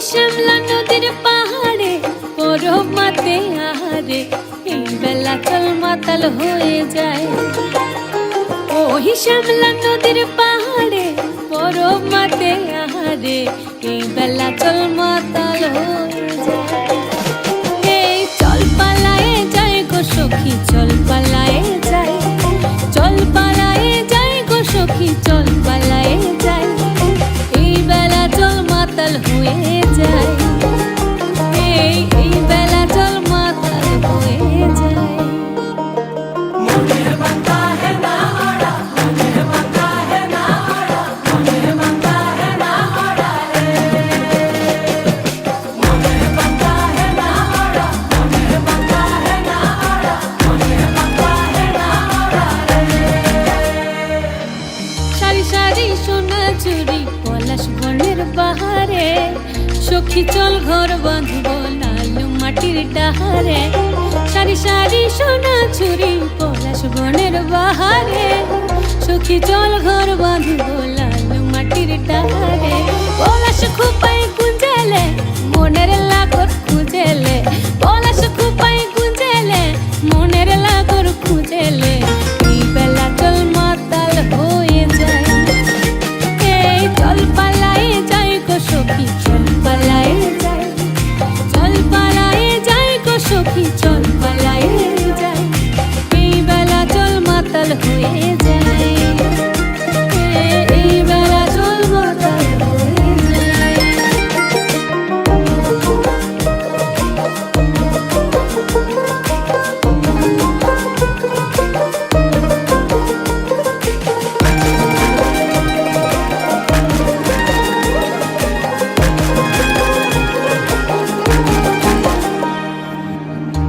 শ্যামলা নদীর পাহাড়ে বরফ মাতে আহারে এই বেলা চল মাতাল হয়ে যায়। ওই শ্যামলা নদীর পাহাড়ে বরফ মাতে আহারে এই বেলা চল মাতাল হয়ে যায়। এই চল পালায়ে যায় গো সখী, চল পালায়ে যায়, চল পালায়ে যায় গো সখী, চল পালায়ে যায়। এই বেলা চল মাতাল হয়ে যায়, এই বেলা চল মাতাল হয়ে যায়। সারি সারি সোনা চুরি পলাশ বনের বাহারে সখী চল ঘর বাঁধব লালু মাটির ডাহারে। সারি সারি সোনা চুরি পলাশ বনের বাহারে সখী চল ঘর বাঁধব লালু মাটির ডাহারে। পলাশ খুপাই গুঞ্জেলে মনের লাগর খুঁজেলে, পলাশ খুপাই গুঞ্জেলে মনের লাগর খুঁজেলে এই বেলা চল মাতাল হয়ে যায়। এই চল পালায়ে যাই গো সখী, চল পালায়ে যাই, চল পালায়ে যাই গো সখী, চল পালায়ে যাই। এই বেলা চল মাতাল হয়ে যায়, এই বেলা চল মাতাল হয়ে যায়।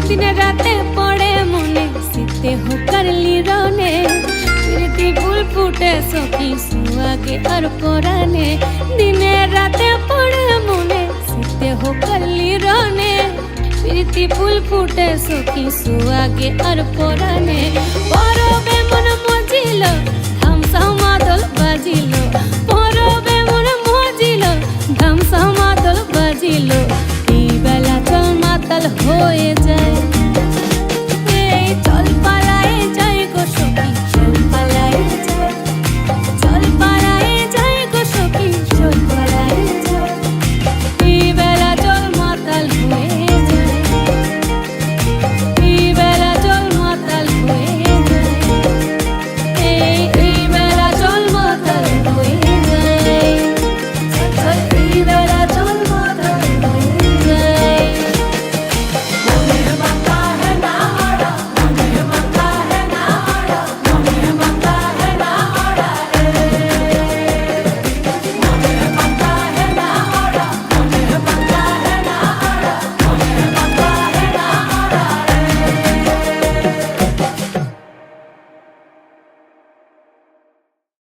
দিনে রাতে পড়ে মনে শীতে হোকার লিরনে, প্রীতি ফুল ফুটে সখী সুয়াগে আর পরানে। দিনে রাতে পড়ে মনে শীতে হোকার লিরনে, প্রীতি ফুল ফুটে সখী সুয়াগে আর পরানে। পরবে মন মজিল ধামসা মাদল বাজিল,